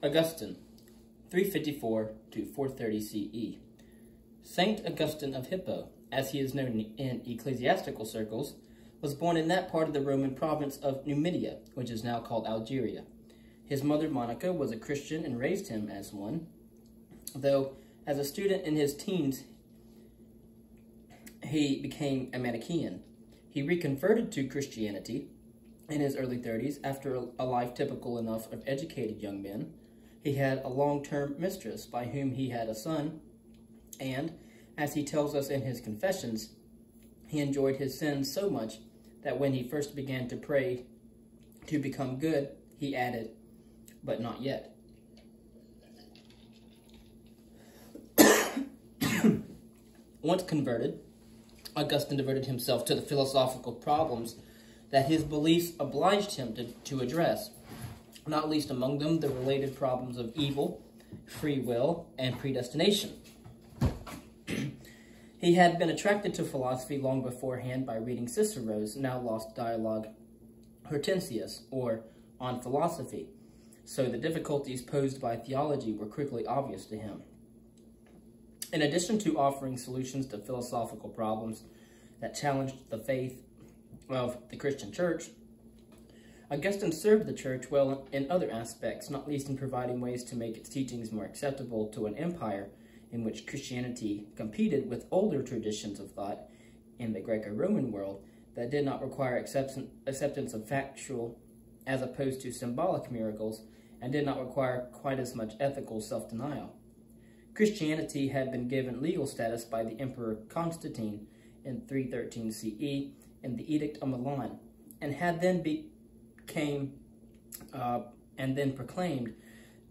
Augustine, 354 to 430 CE. Saint Augustine of Hippo, as he is known in ecclesiastical circles, was born in that part of the Roman province of Numidia, which is now called Algeria. His mother, Monica, was a Christian and raised him as one, though as a student in his teens, he became a Manichaean. He reconverted to Christianity in his early 30s after a life typical enough of educated young men. He had a long-term mistress by whom he had a son, and, as he tells us in his Confessions, he enjoyed his sins so much that when he first began to pray to become good, he added, "But not yet." Once converted, Augustine devoted himself to the philosophical problems that his beliefs obliged him to address, not least among them the related problems of evil, free will, and predestination. He had been attracted to philosophy long beforehand by reading Cicero's now lost dialogue Hortensius, or On Philosophy, so the difficulties posed by theology were quickly obvious to him. In addition to offering solutions to philosophical problems that challenged the faith of the Christian church, Augustine served the church well in other aspects, not least in providing ways to make its teachings more acceptable to an empire in which Christianity competed with older traditions of thought in the Greco-Roman world that did not require acceptance of factual as opposed to symbolic miracles, and did not require quite as much ethical self-denial. Christianity had been given legal status by the Emperor Constantine in 313 CE in the Edict of Milan, and had then proclaimed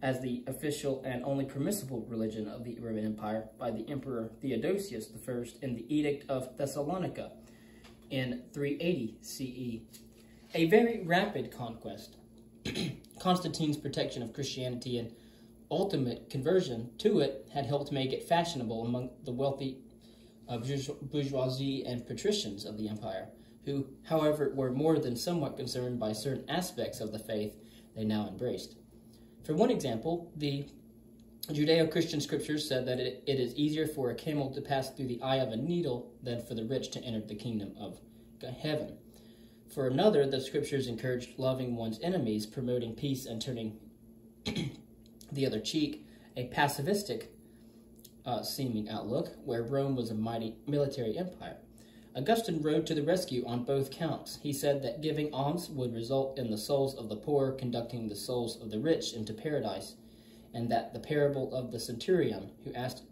as the official and only permissible religion of the Roman Empire by the Emperor Theodosius I in the Edict of Thessalonica in 380 CE. A very rapid conquest, Constantine's protection of Christianity and ultimate conversion to it had helped make it fashionable among the wealthy bourgeoisie and patricians of the empire, who, however, were more than somewhat concerned by certain aspects of the faith they now embraced. For one example, the Judeo-Christian scriptures said that it is easier for a camel to pass through the eye of a needle than for the rich to enter the kingdom of heaven. For another, the scriptures encouraged loving one's enemies, promoting peace and turning the other cheek, a pacifistic seeming outlook, where Rome was a mighty military empire. Augustine rode to the rescue on both counts. He said that giving alms would result in the souls of the poor conducting the souls of the rich into paradise, and that the parable of the centurion who asked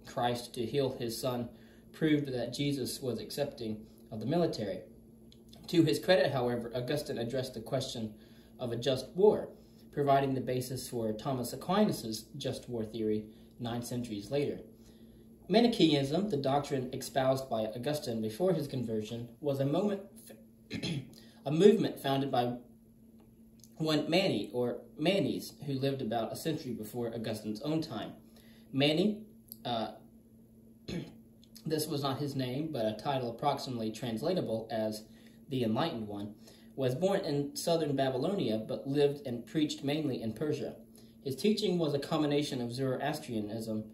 Christ to heal his son proved that Jesus was accepting of the military. To his credit, however, Augustine addressed the question of a just war, providing the basis for Thomas Aquinas' just war theory 9 centuries later. Manichaeism, the doctrine espoused by Augustine before his conversion, was a movement founded by one Mani, or Manes, who lived about a century before Augustine's own time. Mani, this was not his name, but a title approximately translatable as the Enlightened One, was born in southern Babylonia, but lived and preached mainly in Persia. His teaching was a combination of Zoroastrianism,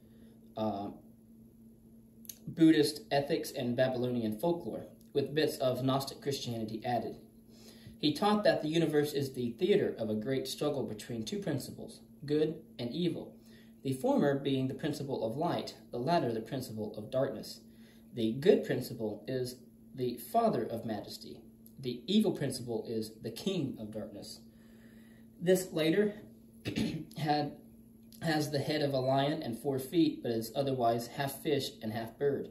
Buddhist ethics, and Babylonian folklore, with bits of Gnostic Christianity added. He taught that the universe is the theater of a great struggle between two principles, good and evil, the former being the principle of light, the latter the principle of darkness. The good principle is the father of majesty. The evil principle is the king of darkness. This later has the head of a lion and 4 feet, but is otherwise half fish and half bird.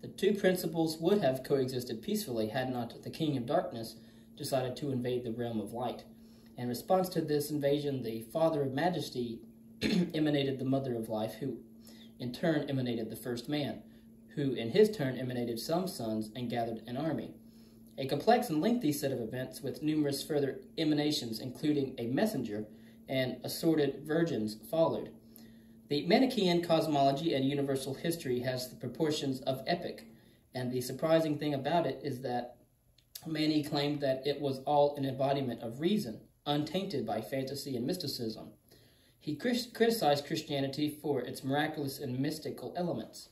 The two principles would have coexisted peacefully had not the king of darkness decided to invade the realm of light. In response to this invasion, the father of majesty emanated the mother of life, who in turn emanated the first man, who in his turn emanated some sons and gathered an army. A complex and lengthy set of events with numerous further emanations, including a messenger and assorted virgins, followed. The Manichaean cosmology and universal history has the proportions of epic, and the surprising thing about it is that Mani claimed that it was all an embodiment of reason, untainted by fantasy and mysticism. He criticized Christianity for its miraculous and mystical elements.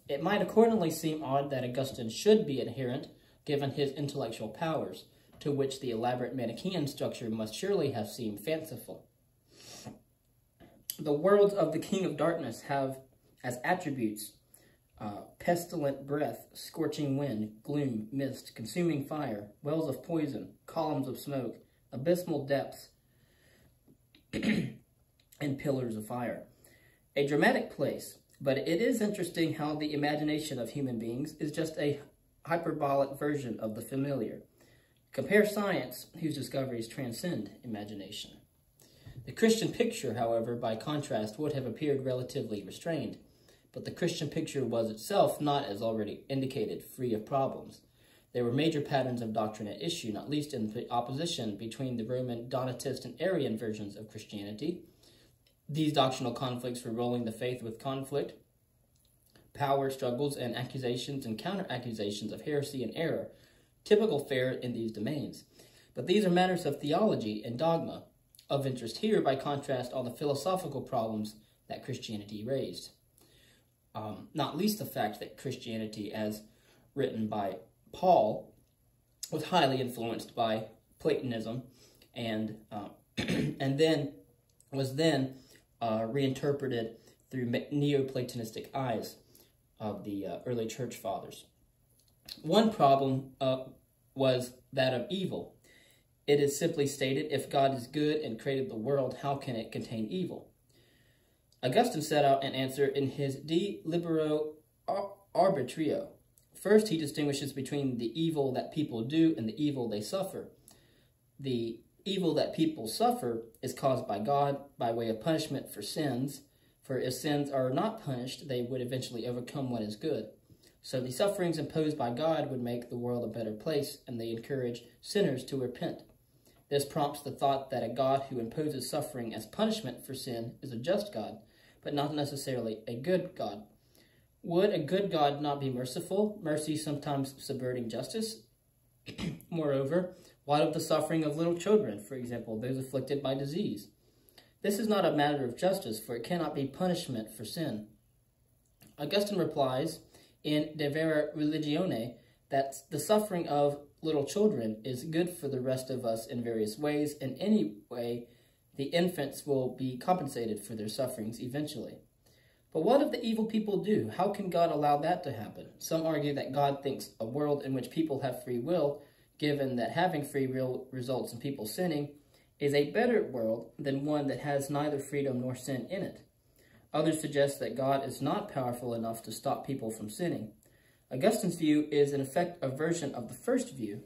It might accordingly seem odd that Augustine should be adherent, given his intellectual powers, to which the elaborate Manichaean structure must surely have seemed fanciful. The worlds of the King of Darkness have as attributes pestilent breath, scorching wind, gloom, mist, consuming fire, wells of poison, columns of smoke, abysmal depths, and pillars of fire. A dramatic place, but it is interesting how the imagination of human beings is just a hyperbolic version of the familiar. Compare science, whose discoveries transcend imagination. The Christian picture, however, by contrast, would have appeared relatively restrained, but the Christian picture was itself not, as already indicated, free of problems. There were major patterns of doctrine at issue, not least in the opposition between the Roman Donatist and Arian versions of Christianity. These doctrinal conflicts were rolling the faith with conflict, power struggles, and accusations and counter-accusations of heresy and error, typical fare in these domains. But these are matters of theology and dogma. Of interest here, by contrast, are the philosophical problems that Christianity raised. Not least the fact that Christianity, as written by Paul, was highly influenced by Platonism and was then reinterpreted through Neoplatonistic eyes of the early church fathers. One problem was that of evil. It is simply stated, if God is good and created the world, how can it contain evil? Augustine set out an answer in his De Libero Arbitrio. First, he distinguishes between the evil that people do and the evil they suffer. The evil that people suffer is caused by God by way of punishment for sins, for if sins are not punished, they would eventually overcome what is good. So the sufferings imposed by God would make the world a better place, and they encourage sinners to repent. This prompts the thought that a God who imposes suffering as punishment for sin is a just God, but not necessarily a good God. Would a good God not be merciful, mercy sometimes subverting justice? Moreover, what of the suffering of little children, for example, those afflicted by disease? This is not a matter of justice, for it cannot be punishment for sin. Augustine replies in De Vera Religione that the suffering of little children is good for the rest of us in various ways, and anyway, the infants will be compensated for their sufferings eventually. But what if the evil people do? How can God allow that to happen? Some argue that God thinks a world in which people have free will, given that having free will results in people sinning, is a better world than one that has neither freedom nor sin in it. Others suggest that God is not powerful enough to stop people from sinning. Augustine's view is, in effect, a version of the first view,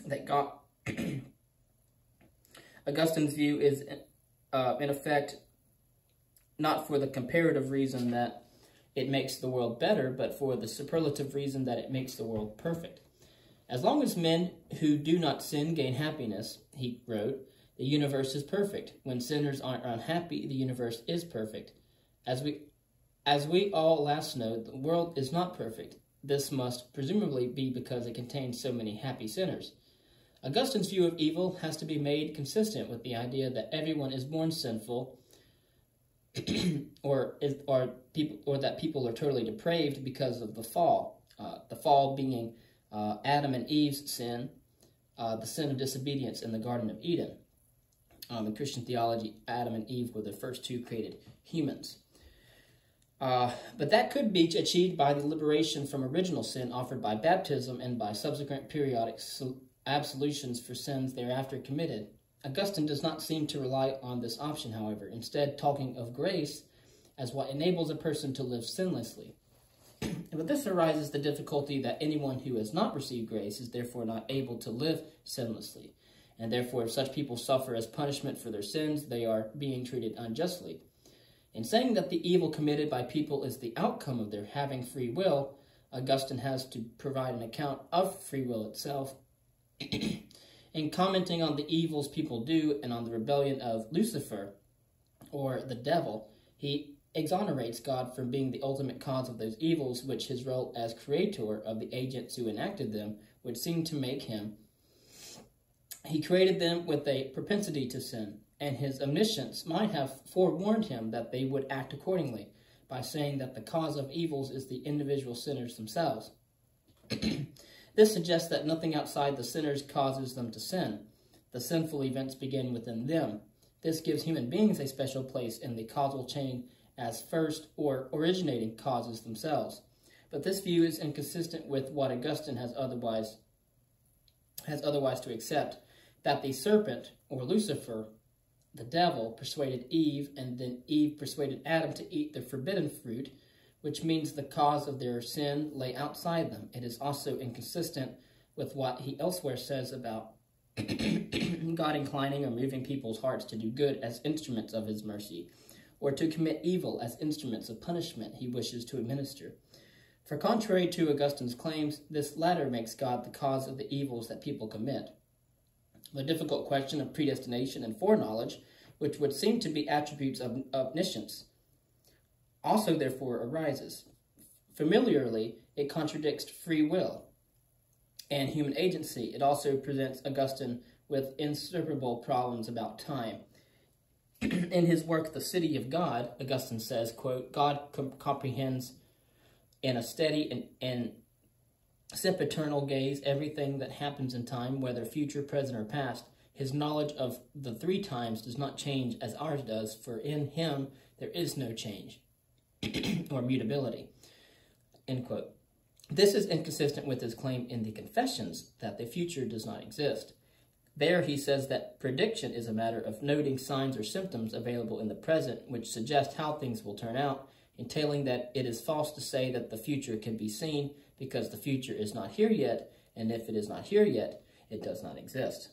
that God... Augustine's view is, in effect, not for the comparative reason that it makes the world better, but for the superlative reason that it makes the world perfect. As long as men who do not sin gain happiness, he wrote, the universe is perfect. When sinners are unhappy, the universe is perfect. As we all last know, the world is not perfect. This must presumably be because it contains so many happy sinners. Augustine's view of evil has to be made consistent with the idea that everyone is born sinful, or that people are totally depraved because of the fall. The fall being Adam and Eve's sin, the sin of disobedience in the Garden of Eden. In Christian theology, Adam and Eve were the first two created humans. But that could be achieved by the liberation from original sin offered by baptism and by subsequent periodic absolutions for sins thereafter committed. Augustine does not seem to rely on this option, however, instead talking of grace as what enables a person to live sinlessly. But this arises the difficulty that anyone who has not received grace is therefore not able to live sinlessly, and therefore if such people suffer as punishment for their sins, they are being treated unjustly. In saying that the evil committed by people is the outcome of their having free will, Augustine has to provide an account of free will itself. In commenting on the evils people do and on the rebellion of Lucifer, or the devil, he exonerates God from being the ultimate cause of those evils, which his role as creator of the agents who enacted them would seem to make him. He created them with a propensity to sin. and his omniscience might have forewarned him that they would act accordingly by saying that the cause of evils is the individual sinners themselves. This suggests that nothing outside the sinners causes them to sin. The sinful events begin within them. This gives human beings a special place in the causal chain as first or originating causes themselves. But this view is inconsistent with what Augustine has otherwise to accept, that the serpent, or Lucifer, the devil, persuaded Eve, and then Eve persuaded Adam to eat the forbidden fruit, which means the cause of their sin lay outside them. It is also inconsistent with what he elsewhere says about God inclining or moving people's hearts to do good as instruments of his mercy, or to commit evil as instruments of punishment he wishes to administer. For contrary to Augustine's claims, this latter makes God the cause of the evils that people commit. The difficult question of predestination and foreknowledge, which would seem to be attributes of omniscience, also therefore arises. Familiarly, it contradicts free will and human agency. It also presents Augustine with insuperable problems about time. In his work, The City of God, Augustine says, quote, God comprehends in a steady and sempiternal gaze everything that happens in time, whether future, present, or past. His knowledge of the three times does not change as ours does, for in him there is no change or mutability, end quote. This is inconsistent with his claim in the Confessions that the future does not exist. There he says that prediction is a matter of noting signs or symptoms available in the present, which suggest how things will turn out, entailing that it is false to say that the future can be seen because the future is not here yet, and if it is not here yet, it does not exist.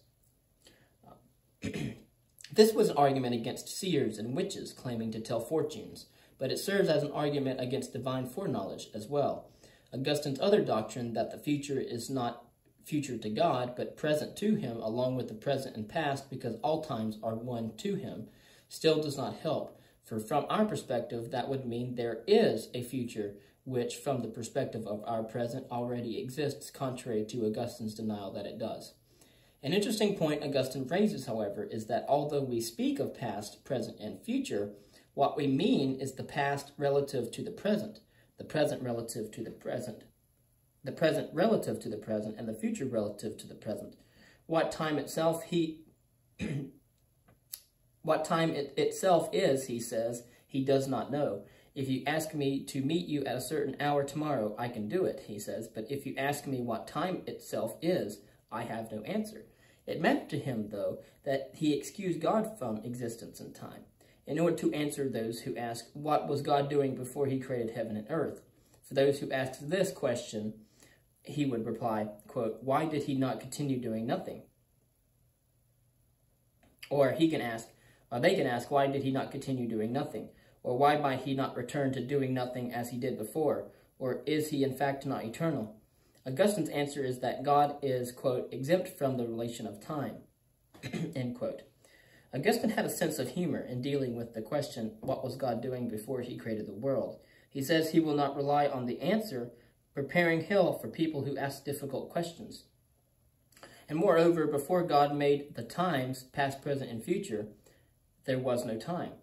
This was an argument against seers and witches claiming to tell fortunes, but it serves as an argument against divine foreknowledge as well. Augustine's other doctrine, that the future is not future to God, but present to him along with the present and past because all times are one to him, still does not help, for from our perspective, that would mean there is a future which, from the perspective of our present, already exists, contrary to Augustine's denial that it does. An interesting point Augustine raises, however, is that although we speak of past, present, and future, what we mean is the past relative to the present relative to the present, the present relative to the present, and the future relative to the present. What time itself is, he says, he does not know. If you ask me to meet you at a certain hour tomorrow, I can do it, he says, but if you ask me what time itself is, I have no answer. It mattered to him, though, that he excused God from existence and time, in order to answer those who ask, what was God doing before he created heaven and earth? For those who asked this question, he would reply, quote, why did he not continue doing nothing? Or they can ask, why did he not continue doing nothing? Or why might he not return to doing nothing as he did before? Or is he in fact not eternal? Augustine's answer is that God is, quote, exempt from the relation of time, end quote. Augustine had a sense of humor in dealing with the question, what was God doing before he created the world? He says he will not rely on the answer, preparing hell for people who ask difficult questions. And moreover, before God made the times, past, present, and future, there was no time.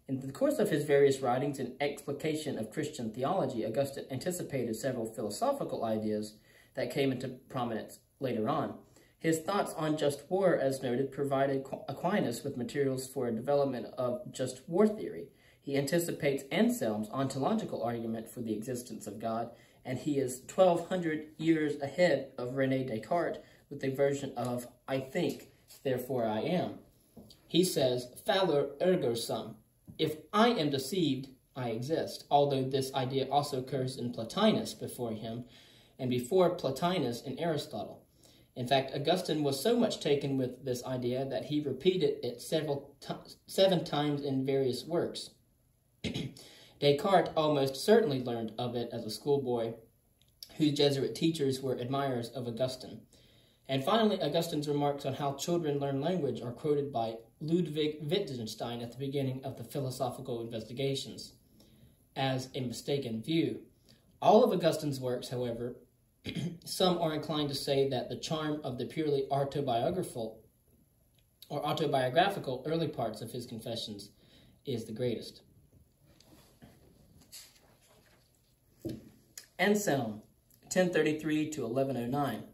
In the course of his various writings and explication of Christian theology, Augustine anticipated several philosophical ideas that came into prominence later on. His thoughts on just war, as noted, provided Aquinas with materials for a development of just war theory. He anticipates Anselm's ontological argument for the existence of God, and he is 1,200 years ahead of René Descartes with a version of I think, therefore I am. He says, Fallor ergo sum. If I am deceived, I exist, although this idea also occurs in Plotinus before him, and before Plotinus in Aristotle. In fact, Augustine was so much taken with this idea that he repeated it 7 times in various works. Descartes almost certainly learned of it as a schoolboy, whose Jesuit teachers were admirers of Augustine. And finally, Augustine's remarks on how children learn language are quoted by Ludwig Wittgenstein at the beginning of the Philosophical Investigations as a mistaken view. All of Augustine's works, however, some are inclined to say that the charm of the purely autobiographical or autobiographical early parts of his confessions is the greatest. Anselm, 1033 to 1109.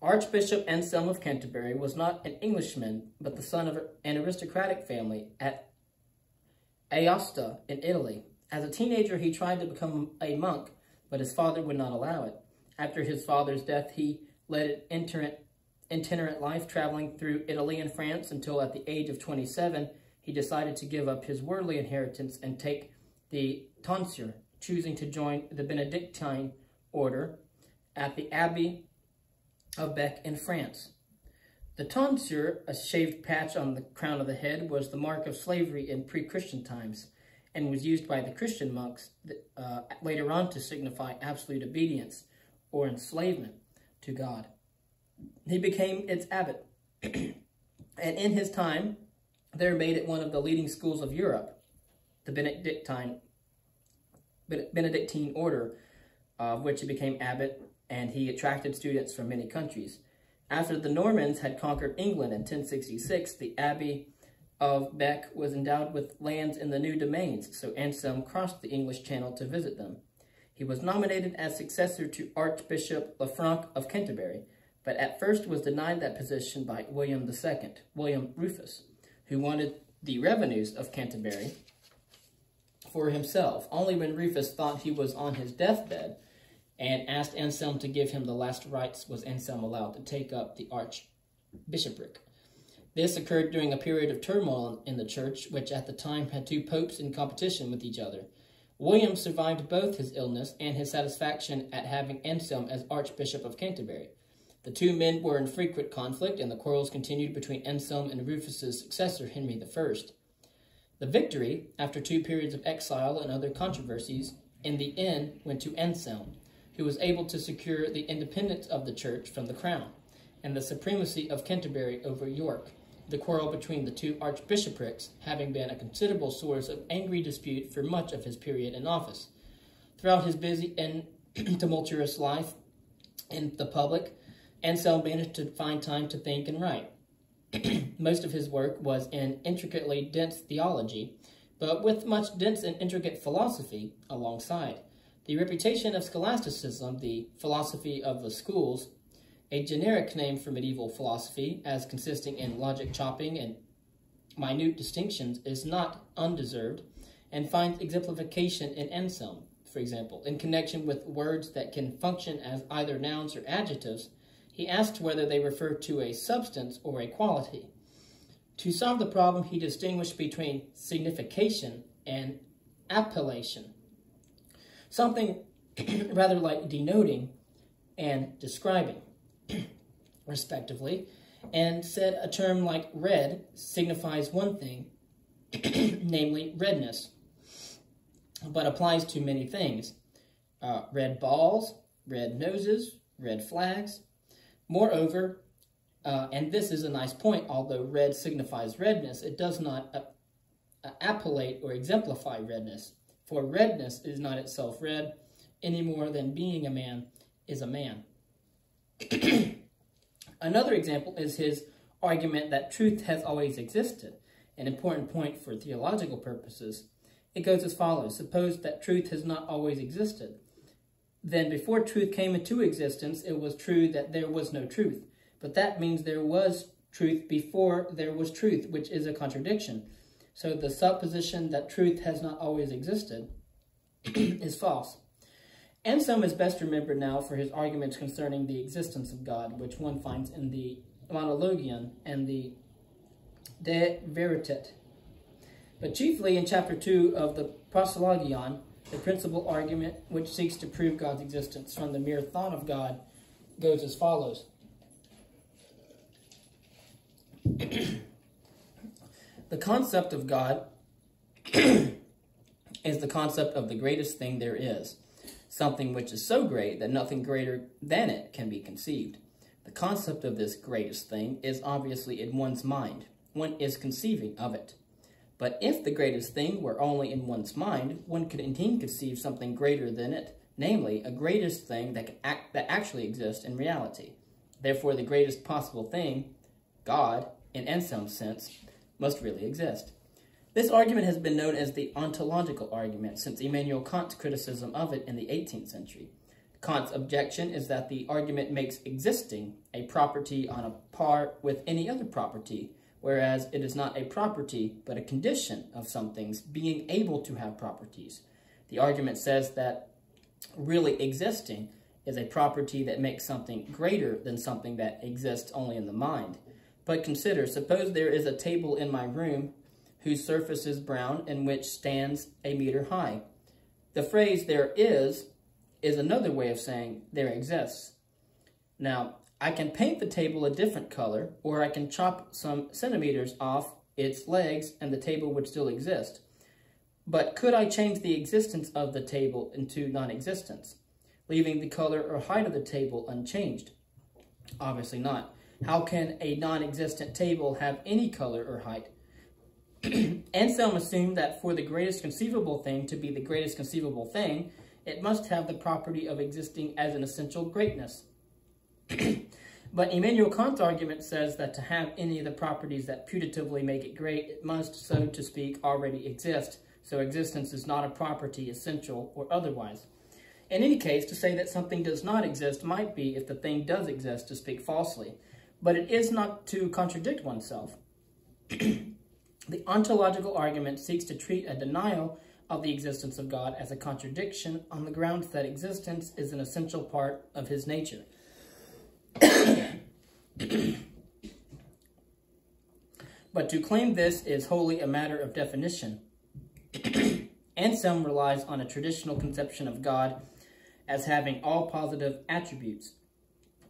Archbishop Anselm of Canterbury was not an Englishman, but the son of an aristocratic family at Aosta in Italy. As a teenager, he tried to become a monk, but his father would not allow it. After his father's death, he led an itinerant life, traveling through Italy and France until at the age of 27, he decided to give up his worldly inheritance and take the tonsure, choosing to join the Benedictine order at the Abbey of Bec in France. The tonsure, a shaved patch on the crown of the head, was the mark of slavery in pre-Christian times and was used by the Christian monks later on to signify absolute obedience or enslavement to God. He became its abbot, and in his time, there made it one of the leading schools of Europe, the Benedictine order, of which he became abbot, and he attracted students from many countries. After the Normans had conquered England in 1066, the Abbey of Bec was endowed with lands in the new domains, so Anselm crossed the English Channel to visit them. He was nominated as successor to Archbishop Lanfranc of Canterbury, but at first was denied that position by William Rufus, who wanted the revenues of Canterbury for himself. Only when Rufus thought he was on his deathbed and asked Anselm to give him the last rites was Anselm allowed to take up the archbishopric. This occurred during a period of turmoil in the church, which at the time had two popes in competition with each other. William survived both his illness and his satisfaction at having Anselm as Archbishop of Canterbury. The two men were in frequent conflict, and the quarrels continued between Anselm and Rufus's successor, Henry I. The victory, after 2 periods of exile and other controversies, in the end went to Anselm, who was able to secure the independence of the church from the crown and the supremacy of Canterbury over York, the quarrel between the two archbishoprics having been a considerable source of angry dispute for much of his period in office. Throughout his busy and tumultuous life in the public, Anselm managed to find time to think and write. Most of his work was in intricately dense theology, but with much dense and intricate philosophy alongside. The reputation of scholasticism, the philosophy of the schools, a generic name for medieval philosophy, as consisting in logic chopping and minute distinctions, is not undeserved, and finds exemplification in Anselm, for example. In connection with words that can function as either nouns or adjectives, he asked whether they refer to a substance or a quality. To solve the problem, he distinguished between signification and appellation, something rather like denoting and describing, respectively, and said a term like red signifies one thing, namely redness, but applies to many things. Red balls, red noses, red flags. Moreover, and this is a nice point, although red signifies redness, it does not appellate or exemplify redness, for redness is not itself red, any more than being a man is a man. Another example is his argument that truth has always existed, an important point for theological purposes. It goes as follows: suppose that truth has not always existed. Then before truth came into existence, it was true that there was no truth. But that means there was truth before there was truth, which is a contradiction. So the supposition that truth has not always existed is false. Anselm is best remembered now for his arguments concerning the existence of God, which one finds in the Monologion and the De Veritate, but chiefly in chapter 2 of the Proslogion. The principal argument, which seeks to prove God's existence from the mere thought of God, goes as follows. The concept of God is the concept of the greatest thing there is, something which is so great that nothing greater than it can be conceived. The concept of this greatest thing is obviously in one's mind. One is conceiving of it. But if the greatest thing were only in one's mind, one could indeed conceive something greater than it, namely, a greatest thing that actually exists in reality. Therefore, the greatest possible thing, God, in Anselm's sense, must really exist. This argument has been known as the ontological argument since Immanuel Kant's criticism of it in the 18th century. Kant's objection is that the argument makes existing a property on a par with any other property, whereas it is not a property, but a condition of something's being able to have properties. The argument says that really existing is a property that makes something greater than something that exists only in the mind. But consider, suppose there is a table in my room whose surface is brown and which stands a meter high. The phrase "there is" another way of saying there exists. Now, I can paint the table a different color, or I can chop some centimeters off its legs and the table would still exist. But could I change the existence of the table into non-existence, leaving the color or height of the table unchanged? Obviously not. How can a non-existent table have any color or height? Anselm assumed that for the greatest conceivable thing to be the greatest conceivable thing, it must have the property of existing as an essential greatness. But Immanuel Kant's argument says that to have any of the properties that putatively make it great, it must, so to speak, already exist. So existence is not a property, essential or otherwise. In any case, to say that something does not exist might be, if the thing does exist, to speak falsely. But it is not to contradict oneself. The ontological argument seeks to treat a denial of the existence of God as a contradiction on the grounds that existence is an essential part of his nature. But to claim this is wholly a matter of definition. Anselm relies on a traditional conception of God as having all positive attributes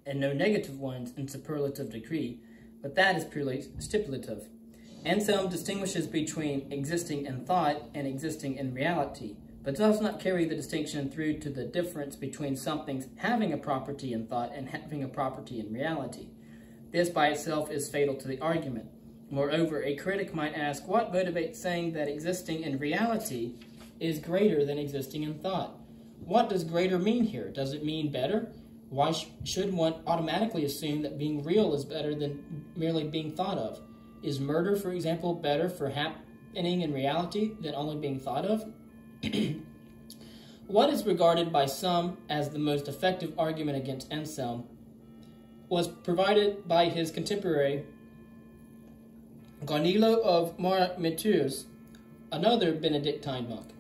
and no negative ones in superlative degree, but that is purely stipulative. Anselm distinguishes between existing in thought and existing in reality, but does not carry the distinction through to the difference between something's having a property in thought and having a property in reality. This by itself is fatal to the argument. Moreover, a critic might ask, what motivates saying that existing in reality is greater than existing in thought? What does greater mean here? Does it mean better? Why should one automatically assume that being real is better than merely being thought of? Is murder, for example, better for happening in reality than only being thought of? What is regarded by some as the most effective argument against Anselm was provided by his contemporary Garnilo of Marmitius, another Benedictine monk.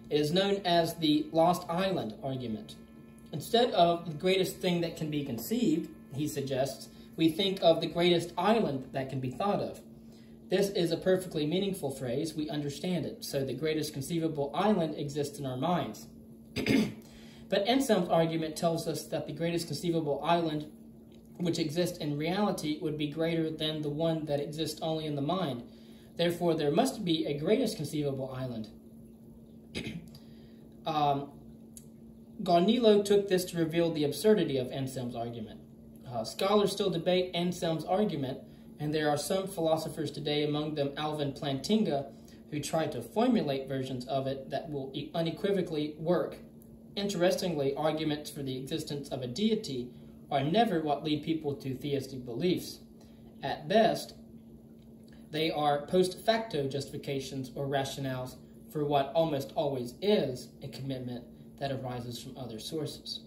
It is known as the Lost Island argument. Instead of the greatest thing that can be conceived, he suggests, we think of the greatest island that can be thought of. This is a perfectly meaningful phrase. We understand it. So the greatest conceivable island exists in our minds. But Anselm's argument tells us that the greatest conceivable island which exists in reality would be greater than the one that exists only in the mind. Therefore, there must be a greatest conceivable island. Garnilo took this to reveal the absurdity of Anselm's argument. Scholars still debate Anselm's argument, and there are some philosophers today, among them Alvin Plantinga, who try to formulate versions of it that will unequivocally work. Interestingly, arguments for the existence of a deity are never what lead people to theistic beliefs. At best, they are post facto justifications or rationales for what almost always is a commitment that arises from other sources.